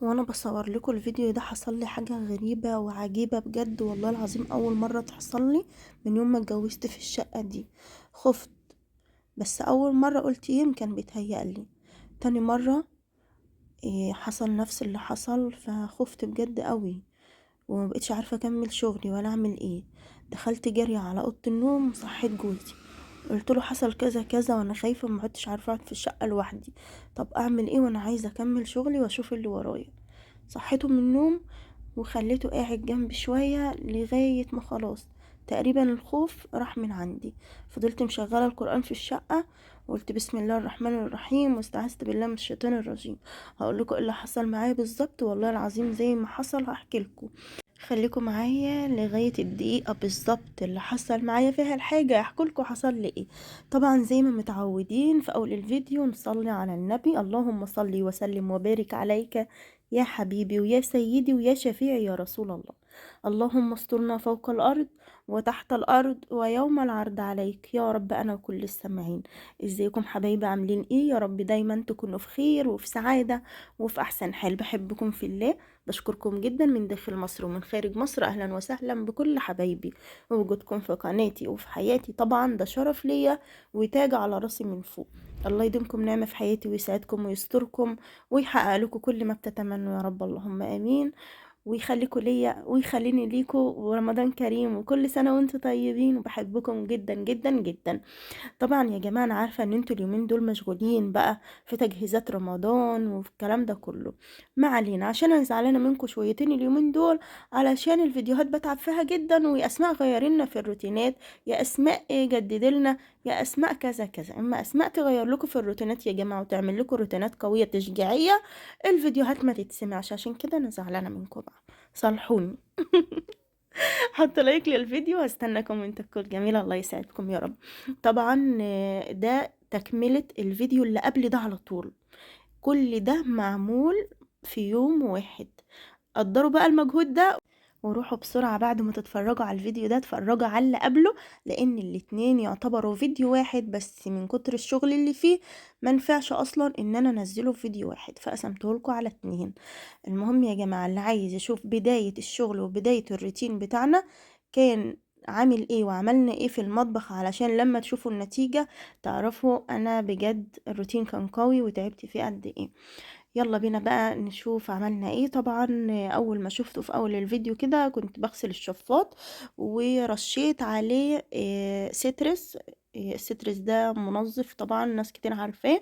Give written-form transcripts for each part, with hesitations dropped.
وانا بصور لكم الفيديو ده حصل لي حاجة غريبة وعجيبة بجد، والله العظيم اول مرة تحصل لي من يوم ما اتجوزت في الشقة دي. خفت، بس اول مرة قلت يمكن بيتهيألي. تاني مرة حصل نفس اللي حصل، فخفت بجد قوي ومبقتش عارفة اكمل شغلي ولا اعمل ايه. دخلت جري على اوضة النوم وصحيت جوزي، قلت له حصل كذا كذا وانا خايفة ومعدتش عارفة اقعد في الشقة لوحدي. طب اعمل ايه وانا عايزة اكمل شغلي واشوف اللي ورايا؟ صحيته من النوم وخليته قاعد جنبي شوية لغاية ما خلاص تقريبا الخوف راح من عندي. فضلت مشغلة القرآن في الشقة وقلت بسم الله الرحمن الرحيم واستعذت بالله من الشيطان الرجيم. هقول لكم اللي حصل معايا بالظبط، والله العظيم زي ما حصل هحكي لكم. خليكم معايا لغاية الدقيقة بالظبط اللي حصل معايا فيها الحاجة، احكي لكم حصل لي ايه. طبعا زي ما متعودين في اول الفيديو نصلي على النبي، اللهم صلي وسلم وبارك عليك يا حبيبي ويا سيدي ويا شفيعي يا رسول الله. اللهم استرنا فوق الأرض وتحت الأرض ويوم العرض عليك يا رب أنا وكل السامعين. ازيكم حبايبي، عاملين ايه؟ يا رب دايما تكونوا في خير وفي سعادة وفي أحسن حال. بحبكم في الله، بشكركم جدا من داخل مصر ومن خارج مصر. أهلا وسهلا بكل حبايبي. ووجودكم في قناتي وفي حياتي طبعا ده شرف ليا وتاج على راسي من فوق. الله يديمكم نعمة في حياتي ويسعدكم ويستركم ويحقق لكم كل ما بتتمنوا يا رب، اللهم امين. ويخليكوا ليا ويخليني ليكوا، ورمضان كريم وكل سنة وانتم طيبين، وبحبكم جدا جدا جدا. طبعا يا جماعة انا عارفة ان انتوا اليومين دول مشغولين بقى في تجهيزات رمضان وفي الكلام ده كله. ما علينا، عشان انا زعلانة منكم شويتين اليومين دول علشان الفيديوهات بتعب فيها جدا. ويا اسماء غيرنا في الروتينات، يا اسماء جددلنا، يا اسماء كذا كذا. اما اسماء تغير لكم في الروتينات يا جماعة وتعمل لكم روتينات قوية تشجيعية، الفيديوهات ما تتسمعش. عشان كده انا زعلانة منكم بقى، صالحوني. حط لايك للفيديو، هستنى كومنتاتكم الجميلة، الله يسعدكم يا رب. طبعا ده تكملة الفيديو اللي قبل ده على طول، كل ده معمول في يوم واحد. قدروا بقى المجهود ده وروحوا بسرعة بعد ما تتفرجوا على الفيديو ده اتفرجوا على اللي قبله، لان الاتنين يعتبروا فيديو واحد، بس من كتر الشغل اللي فيه منفعش اصلا ان انا انزله في فيديو واحد فقسمته لكم على اتنين. المهم يا جماعة، اللي عايز يشوف بداية الشغل وبداية الروتين بتاعنا كان عامل ايه وعملنا ايه في المطبخ، علشان لما تشوفوا النتيجة تعرفوا انا بجد الروتين كان قوي وتعبت فيه قد ايه. يلا بينا بقى نشوف عملنا ايه. طبعا اول ما شفته في اول الفيديو كده كنت بغسل الشفاط ورشيت عليه سترس. السترس ده منظف طبعا ناس كتير عارفاه،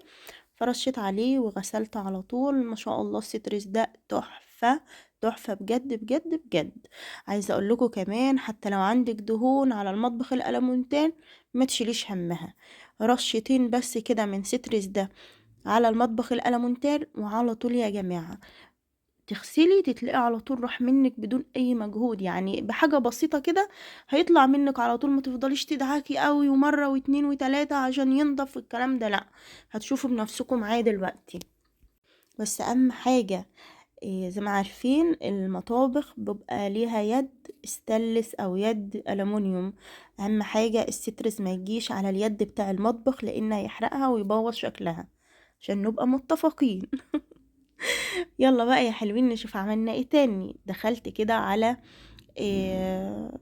فرشيت عليه وغسلت على طول. ما شاء الله السترس ده تحفة، تحفة بجد بجد بجد. عايزة اقول لكم كمان، حتى لو عندك دهون على المطبخ الألمونتان ما تشيليش همها، رشتين بس كده من سترس ده على المطبخ الألمونتال وعلى طول يا جماعة تغسلي تتلاقي على طول راح منك بدون اي مجهود. يعني بحاجة بسيطة كده هيطلع منك على طول، ما تفضليش تدعكي قوي ومرة واتنين وتلاتة عشان ينضف الكلام ده، لا، هتشوفوا بنفسكم معايا دلوقتي. بس اهم حاجة، زي ما عارفين المطابخ بيبقى ليها يد استانلس او يد ألمونيوم. اهم حاجة السترس ما يجيش على اليد بتاع المطبخ لانه هيحرقها ويبوظ شكلها، عشان نبقى متفقين. يلا بقى يا حلوين نشوف عملنا ايه تاني. دخلت كده على إيه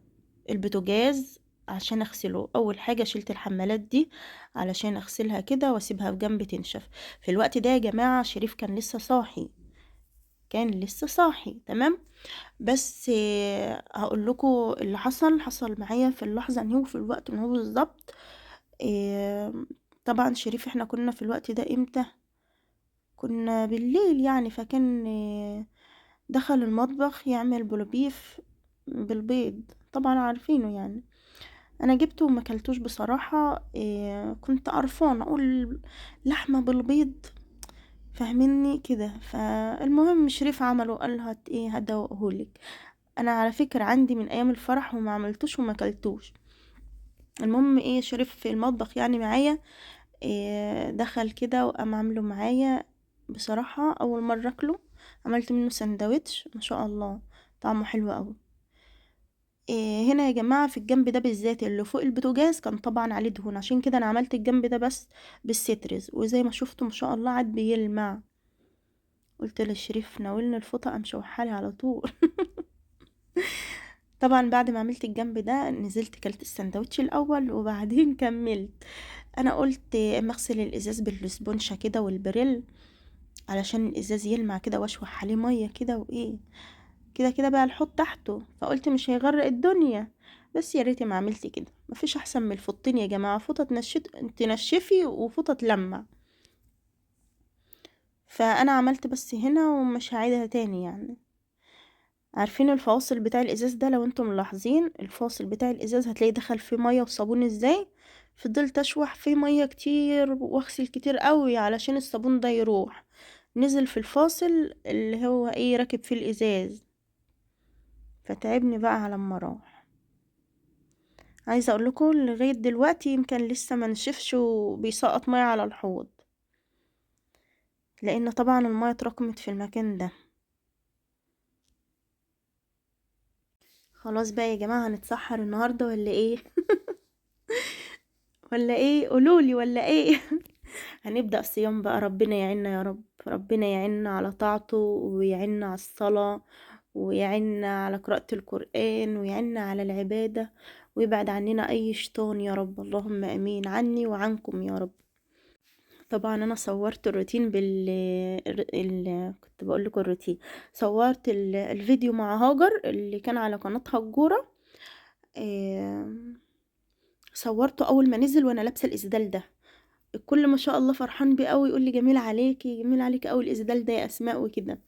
البوتاجاز عشان اغسله. اول حاجة شلت الحمالات دي علشان اغسلها كده واسيبها في جنب تنشف. في الوقت ده يا جماعة شريف كان لسه صاحي، كان لسه صاحي تمام. بس هقول لكم اللي حصل معايا في اللحظة ان هو في الوقت ان هو بالظبط. إيه طبعا شريف احنا كنا في الوقت ده امتى؟ كنا بالليل يعني. فكان دخل المطبخ يعمل بلوبيف بالبيض، طبعا عارفينه يعني. انا جبته وما اكلتوش بصراحة. كنت قرفانة اقول لحمة بالبيض، فاهميني كده. فالمهم شريف عمله قال هات ايه هدوقهولك. انا على فكرة عندي من ايام الفرح وما عملتوش وما اكلتوش. المهم ايه شريف في المطبخ يعني معايا، دخل كده وقام عامله معايا. بصراحة اول مرة اكله، عملت منه سندوتش ما شاء الله طعمه حلو قوي. هنا يا جماعة في الجنب ده بالذات اللي فوق البوتاجاز كان طبعا عليه دهون، عشان كده انا عملت الجنب ده بس بالسترز، وزي ما شفتوا ما شاء الله عاد بيلمع. قلت لشريف ناولني الفوطه، قام شوحالي على طول. طبعا بعد ما عملت الجنب ده نزلت كلت السندوتش الاول وبعدين كملت. انا قلت اما اغسل الازاز بالسبونشة كده والبريل علشان الازاز يلمع كده واشوح عليه ميه كده وايه، كده كده بقى الحوض تحته، فقلت مش هيغرق الدنيا. بس يا ريتي ما عملت كده، مفيش احسن من الفوطين يا جماعه، فوطه تنشفي وفوطه تلمع. فانا عملت بس هنا ومش هعيدها تاني يعني. عارفين الفواصل بتاع الازاز ده، لو انتم ملاحظين الفاصل بتاع الازاز هتلاقي دخل فيه ميه وصابون ازاي، فضلت اشوح فيه ميه كتير واغسل كتير قوي علشان الصابون ده يروح، نزل في الفاصل اللي هو ايه راكب فيه الازاز، فتعبني بقى على ما راح. عايزه اقول لكم لغايه دلوقتي يمكن لسه ما نشفش وبيسقط ميه على الحوض، لان طبعا الميه اتراكمت في المكان ده. خلاص بقى يا جماعه هنتسحر النهارده ولا ايه؟ ولا ايه قولولي ولا ايه؟ هنبدأ صيام بقى، ربنا يعيننا يا رب، ربنا يعيننا على طاعته ويعيننا على الصلاة ويعيننا على قراءة القرآن ويعيننا على العبادة، ويبعد عننا أي شيطان يا رب، اللهم أمين، عني وعنكم يا رب. طبعا أنا صورت الروتين كنت بقول لكم الروتين، صورت الفيديو مع هاجر اللي كان على قناتها الجورة. آه، صورته أول ما نزل وأنا لابسة الإسدال ده، الكل ما شاء الله فرحان بيه قوي، يقول لي جميل عليكي، جميل عليكي قوي الإسدال ده يا أسماء وكده،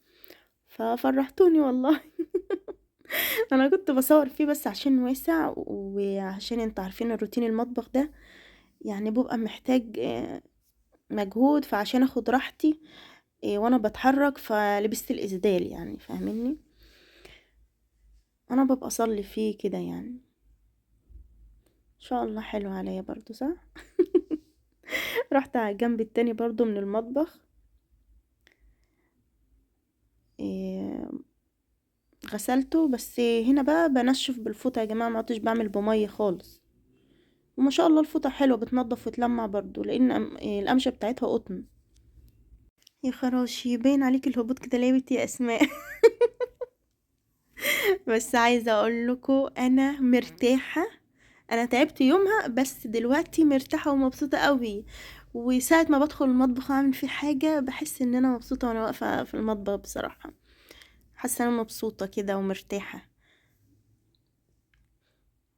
ففرحتوني والله. انا كنت بصور فيه بس عشان واسع، وعشان انت عارفين الروتين المطبخ ده يعني بيبقى محتاج مجهود، فعشان اخد راحتي وانا بتحرك فلبست الإسدال يعني، فاهميني؟ انا ببقى اصلي فيه كده يعني، ان شاء الله حلو عليا برضو صح. رحت على الجنب التاني برضو من المطبخ، إيه، غسلته، بس هنا بقى بنشف بالفوطة يا جماعة، ما عدتش بعمل بمية خالص. وما شاء الله الفوطة حلوة بتنضف وتلمع برضو، لان القمشة بتاعتها قطن. يا خراشي باين عليك الهبوط كده ليه يا بنتي يا اسماء؟ بس عايزة اقول لكم انا مرتاحة، انا تعبت يومها بس دلوقتي مرتاحة ومبسوطة قوي، وساعة ما بدخل المطبخ اعمل فيه حاجة بحس ان انا مبسوطة وانا واقفة في المطبخ بصراحة، حاسة انا مبسوطة كده ومرتاحة.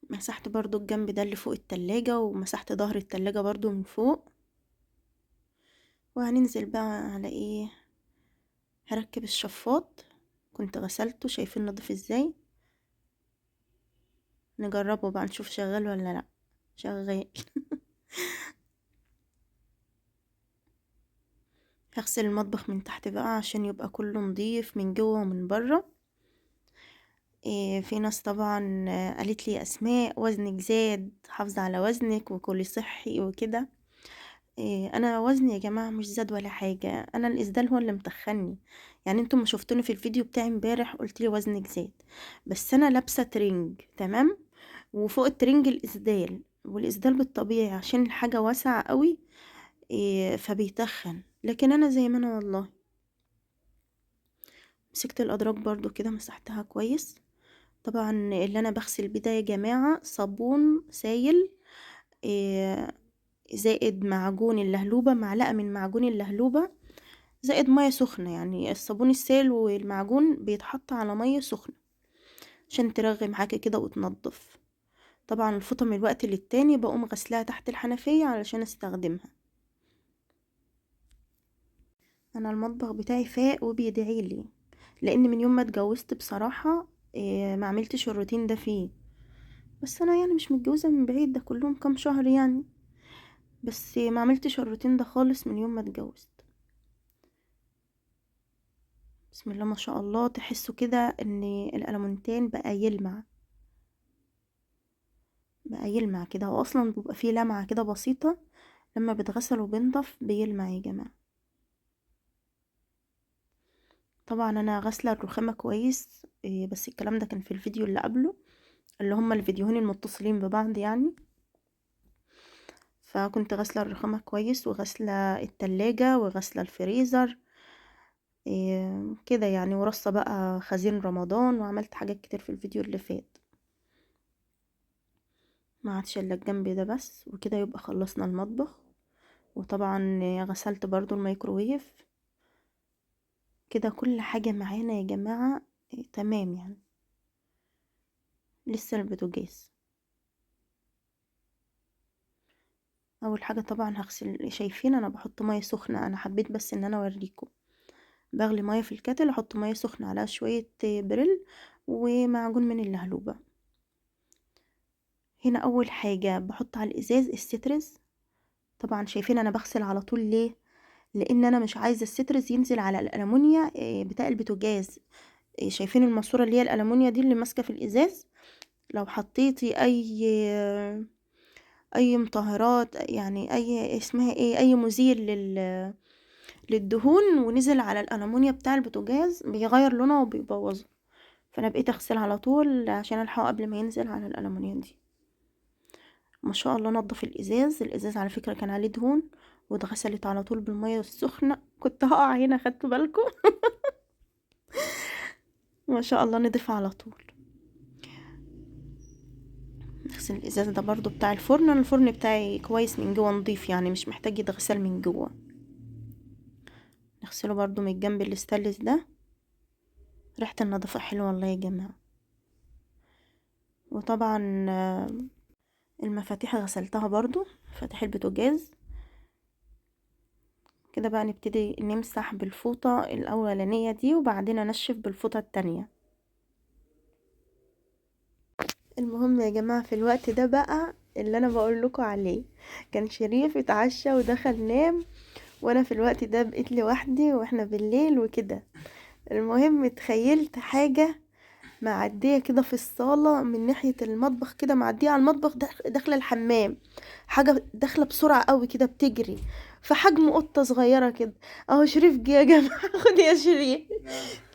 مسحت برضو الجنب ده اللي فوق التلاجة، ومسحت ظهر التلاجة برضو من فوق. وهننزل بقى على ايه، هركب الشفاط، كنت غسلته شايفين نضيف ازاي، نجربه بقى نشوف شغال ولا لا. شغال. هغسل المطبخ من تحت بقى عشان يبقى كله نضيف من جوه ومن بره. إيه، في ناس طبعا قالت لي اسماء وزنك زاد، حافظة على وزنك وكلي صحي وكده. إيه، انا وزني يا جماعة مش زاد ولا حاجة، انا الاسدال هو اللي متخني. يعني انتم ما شفتوني في الفيديو بتاعي امبارح قلت لي وزنك زاد، بس انا لابسة ترنج تمام، وفوق الترنج الاسدال، والاسدال بالطبيعي عشان الحاجة واسعة قوي إيه فبيتخن، لكن انا زي ما انا والله. مسكت الادراج برضو كده مسحتها كويس. طبعا اللي انا بغسل بيه ده يا جماعة صابون سايل، إيه، زائد معجون اللهلوبة، معلقة من معجون اللهلوبة، زائد مية سخنة، يعني الصابون السائل والمعجون بيتحط على مية سخنة عشان ترغي معاكي كده وتنضف. طبعا الفوطة من الوقت للتاني بقوم غسلها تحت الحنفية علشان استخدمها. انا المطبخ بتاعي فاق وبيدعيلي، لان من يوم ما اتجوزت بصراحة ما عملتش الروتين ده فيه، بس انا يعني مش متجوزة من بعيد، ده كلهم كام شهر يعني، بس ما عملتش الروتين ده خالص من يوم ما اتجوزت. بسم الله ما شاء الله، تحسوا كده ان الالمونتين بقى يلمع، بقى يلمع كده، هو اصلا بيبقى فيه لمعة كده بسيطة لما بتغسل وبنضف بيلمع يا جماعة. طبعا انا غاسلة الرخامة كويس، بس الكلام ده كان في الفيديو اللي قبله، اللي هما الفيديوهين المتصلين ببعض يعني. فكنت غاسلة الرخامة كويس وغاسلة التلاجة وغاسلة الفريزر، كده يعني، ورصة بقى خزين رمضان، وعملت حاجات كتير في الفيديو اللي فات. ما عادش الا الجنب ده بس، وكده يبقى خلصنا المطبخ. وطبعا غسلت برضو الميكروويف. كده كل حاجة معانا يا جماعة تمام يعني. لسه البوتاجاز. اول حاجة طبعا هغسل، شايفين انا بحط مية سخنة، انا حبيت بس ان انا اوريكم. بغلي مية في الكاتل، احط مية سخنة عليها شوية بريل ومعجون من اللهلوبة. هنا اول حاجة بحط على الازاز السترز. طبعا شايفين انا بغسل على طول ليه؟ لان انا مش عايزة السترز ينزل على الالمونيا بتاع البوتاجاز. شايفين الماسورة اللي هي الالمونيا دي اللي ماسكة في الازاز؟ لو حطيتي اي مطهرات، يعني اي اسمها ايه، اي مزيل للدهون، ونزل على الالمونيا بتاع البوتاجاز بيغير لونها وبيبوظه. فانا بقيت اغسل على طول عشان الحقه قبل ما ينزل على الالمونيا دي. ما شاء الله نضف الازاز على فكرة كان عليه دهون، واتغسلت على طول بالمية السخنة. كنت هقع هنا، خدتوا بالكم؟ ما شاء الله نضف على طول. نغسل الازاز ده برضو بتاع الفرن. أنا الفرن بتاعي كويس من جوه، نضيف يعني، مش محتاج يتغسل من جوه. نغسله برضو من الجنب الاستانلس ده. ريحة النظافة حلوة والله يا جماعة. وطبعا المفاتيح غسلتها برضو، مفاتيح البوتاجاز. كده بقى نبتدي نمسح بالفوطة الأولانية دي، وبعدين أنشف بالفوطة التانية. المهم يا جماعة، في الوقت ده بقى اللي أنا بقول لكم عليه، كان شريف اتعشى ودخل نام، وأنا في الوقت ده بقيت لوحدي وإحنا بالليل وكده. المهم تخيلت حاجة معدية كده في الصالة من ناحية المطبخ، كده معدية على المطبخ، داخلة الحمام. حاجة داخلة بسرعة قوي كده بتجري، في حجم قطة صغيرة كده. اهو شريف جه يا جماعة. خد يا شريف،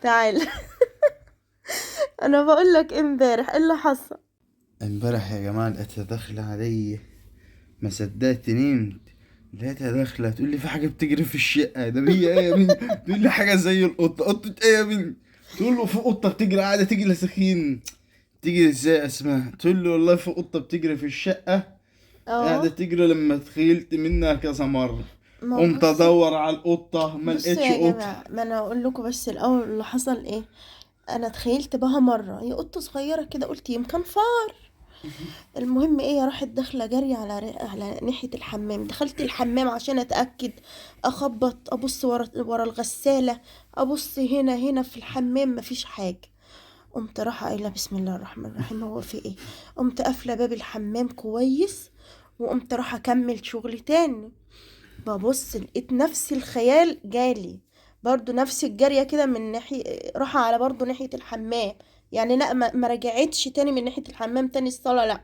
تعال. انا بقول لك امبارح ايه اللي حصل. امبارح يا جماعة لقيتها داخلة علي، ما صدقت نمت. لقيتها داخلة تقول لي في حاجة بتجري في الشقة. ده هي ايه يا بنت؟ تقول لي حاجة زي القطة. قطة ايه يا بنت؟ تقول له في قطة بتجري قاعدة تجري لسخين. تجري ازاي اسمها؟ تقول له والله في قطة بتجري في الشقة اه، قاعدة تجري، لما تخيلت منها كذا مرة. ما قمت بصوا. ادور على القطة ما بصوا لقيتش يا قطة. جماعة، ما انا اقول لكم بس الاول اللي حصل ايه. انا تخيلت بها مرة هي قطة صغيرة كده، قلت يمكن فار. المهم ايه، راحت داخله جري على ناحيه الحمام. دخلت الحمام عشان اتاكد، اخبط، ابص ورا الغساله، ابص هنا في الحمام، مفيش حاجه. قمت رايحه قايله بسم الله الرحمن الرحيم، هو في ايه؟ قمت قافله باب الحمام كويس، وقمت رايحه اكمل شغل تاني. ببص لقيت نفس الخيال جالي، برضو نفس الجارية كده من ناحية، راحة على برضو ناحية الحمام. يعني لا، ما رجعتش تاني من ناحية الحمام تاني الصالة، لا،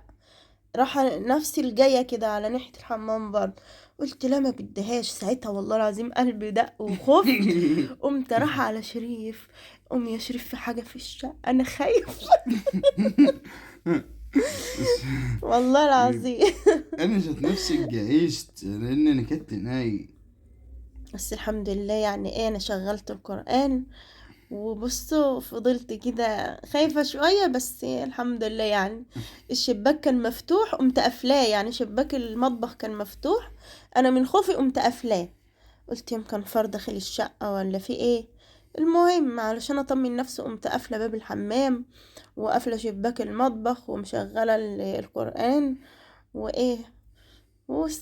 راح نفس الجاية كده على ناحية الحمام برضه. قلت لا، ما بدهاش ساعتها والله العظيم، قلبي دق وخفت. قمت راح على شريف، قوم يا شريف في حاجة في الشقة، انا خايف. والله العظيم. انا ذات نفسي اتجهزت لان انا كنت نايم. بس الحمد لله يعني ايه، انا شغلت القرآن، وبصوا فضلت كده خايفة شوية، بس الحمد لله يعني. الشباك كان مفتوح قمت قافلاه، يعني شباك المطبخ كان مفتوح، انا من خوفي قمت قافلاه. قلت يمكن فار داخل الشقة ولا في ايه. المهم علشان اطمن نفسي قمت قافلة باب الحمام، وقافلة شباك المطبخ، ومشغلة القرآن، وايه،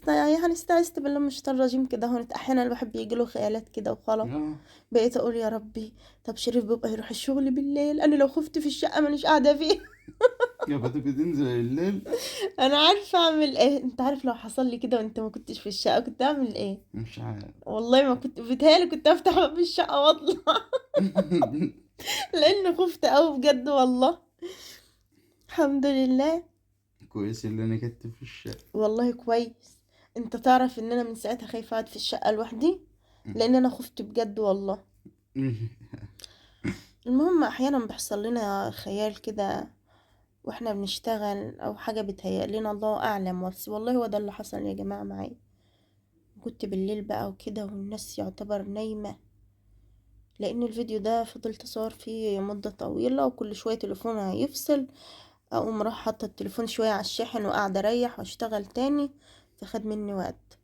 يعني استعذت بالله من الشيطان الرجيم كده. هون احيانا الواحد بيجيله خيالات كده وخلاص. اه بقيت اقول يا ربي، طب شريف بيبقى يروح الشغل بالليل، انا لو خفت في الشقة مانيش قاعدة فيه. يا فتاة تنزل الليل. انا عارفة اعمل ايه. انت عارف لو حصل لي كده وانت ما كنتش في الشقة كنت اعمل ايه؟ مش عارف. والله ما كنت، بيتهيألي كنت افتح باب الشقة واطلع. لان خفت اوي بجد والله. الحمد لله. كويس اللي انا كنت في الشقة. والله كويس. انت تعرف ان انا من ساعتها خايفة اقعد في الشقة لوحدي، لان انا خفت بجد والله. المهم احيانا بيحصل لنا خيال كده واحنا بنشتغل، او حاجة بتهيأ لنا، الله اعلم، بس والله هو ده اللي حصل يا جماعة معايا. كنت بالليل بقى وكده والناس يعتبر نايمة، لان الفيديو ده فضلت اصور فيه مدة طويلة، وكل شوية تليفوني هيفصل، اقوم راح حاطة التليفون شوية على الشاحن وقاعدة اريح واشتغل تاني، فخد مني وقت.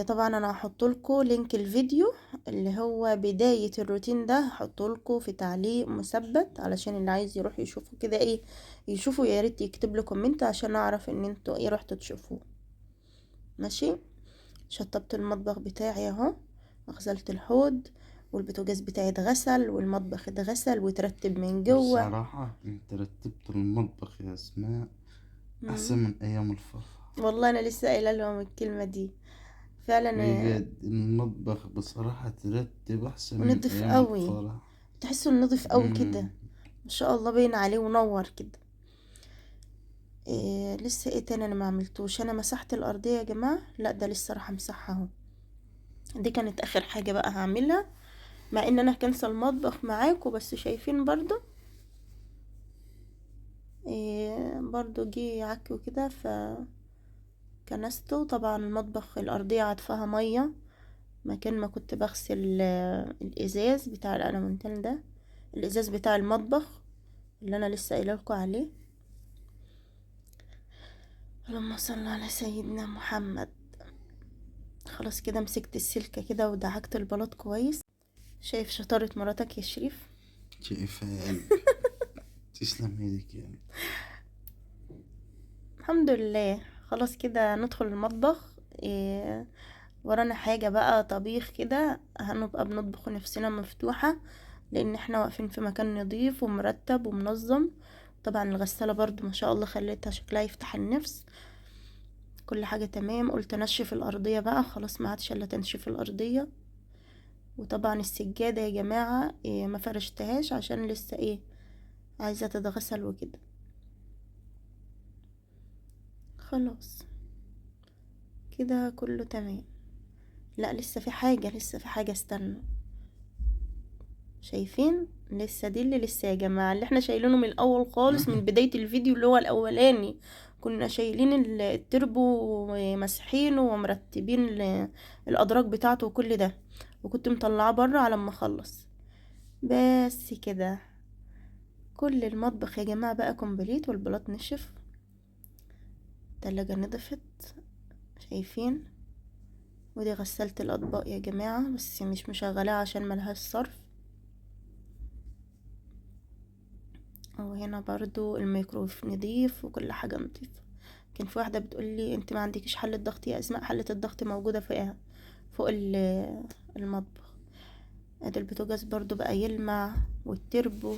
طبعا انا هحطلكوا لينك الفيديو اللي هو بداية الروتين ده، هحطلكوا في تعليق مثبت علشان اللي عايز يروح يشوفه كده ايه يشوفه. يا ريت يكتب لي كومنت عشان اعرف ان انتوا ايه رحتوا تشوفوه. ماشي. شطبت المطبخ بتاعي اهو، غسلت الحوض، والبوتاجاز بتاعي اتغسل، والمطبخ اتغسل وترتب من جوه. بصراحة انت رتبت المطبخ يا اسماء احسن مم. من ايام الفرح. والله انا لسه قايله لهم الكلمه دي فعلا. بجد المطبخ بصراحة ترتب احسن من ونضف ايام قوي، الفرح. تحسه نضيف قوي كده، مم. ما شاء الله باين عليه ونور كده. لسه ايه تاني انا ما عملتوش؟ انا مسحت الارضيه يا جماعه، لا ده لسه راح امسحها اهو. دي كانت اخر حاجه بقى هعملها، مع ان انا كنسل المطبخ معاكم، بس شايفين برضو برضو جه عك وكده فكنسته. طبعا المطبخ الارضيه عطفها ميه، مكان ما كنت بغسل الازاز بتاع الالمونتال ده، الازاز بتاع المطبخ اللي انا لسه قايله لكم عليه. اللهم صل على سيدنا محمد. خلاص كده مسكت السلكة كده ودعكت البلاط كويس. شايف شطارة مراتك يا شريف؟ شايفها يا قلبي. تسلم ايدك يعني. الحمد لله. خلاص كده ندخل المطبخ. ورانا حاجة بقى طبيخ كده، هنبقى بنطبخ نفسنا مفتوحة، لان احنا واقفين في مكان نظيف ومرتب ومنظم. طبعا الغسالة برضو ما شاء الله خليتها شكلها يفتح النفس، كل حاجة تمام. قلت انشف الارضية بقى، خلاص ما عادش الا تنشيف الارضية. وطبعا السجادة يا جماعة ما فرشتهاش عشان لسه عايزة تتغسل وكده. خلاص كده كله تمام. لا لسه في حاجة، لسه في حاجة، استنوا. شايفين لسه دي اللي لسه يا جماعة اللي احنا شايلينه من الاول خالص، من بداية الفيديو اللي هو الاولاني. كنا شايلين التربو ومسحينه ومرتبين الادراج بتاعته وكل ده، وكنت مطلعاه بره على ما اخلص. بس كده كل المطبخ يا جماعة بقى كومبليت، والبلاط نشف، التلاجة نضفت، شايفين. ودي غسالة الأطباق يا جماعة، بس مش مشغلاها عشان ملهاش صرف. وهنا برضو الميكرويف نضيف وكل حاجة نضيفة. كان في واحدة بتقولي انت ما عندكيش حلة ضغط يا اسماء؟ حلة الضغط موجودة فوقها، فوق المطبخ. ادي البوتاجاز برضو بقى يلمع، والتربو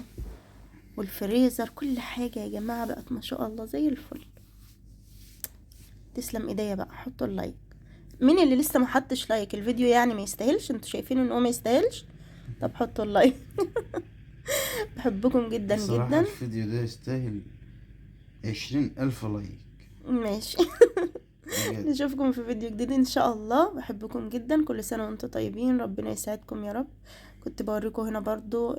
والفريزر، كل حاجة يا جماعة بقت ما شاء الله زي الفل. تسلم ايديا بقى. حطوا اللايك. مين اللي لسه ما حطش لايك؟ الفيديو يعني ما يستاهلش؟ انتوا شايفين ان هو ما يستاهلش؟ طب حطوا اللايك. بحبكم جدا بصراحة جدا. الفيديو ده يستاهل 20,000 لايك. ماشي. بجد. نشوفكم في فيديو جديد ان شاء الله. بحبكم جدا، كل سنة وانتم طيبين، ربنا يسعدكم يا رب. كنت بوريكم هنا برضو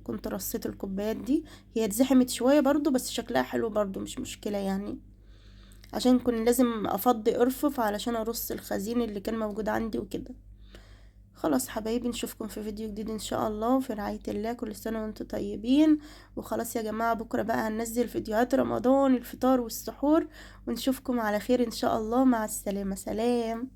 كنت رصيت الكوبايات دي، هي اتزحمت شوية برضو بس شكلها حلو برضو، مش مشكلة يعني، عشان كنت لازم افضي ارفف علشان ارص الخزين اللي كان موجود عندي وكده. خلاص حبايبي، نشوفكم في فيديو جديد ان شاء الله، في رعاية الله. كل سنة وانتم طيبين. وخلاص يا جماعة، بكرة بقى هننزل فيديوهات رمضان، الفطار والسحور، ونشوفكم على خير ان شاء الله. مع السلامة، سلام.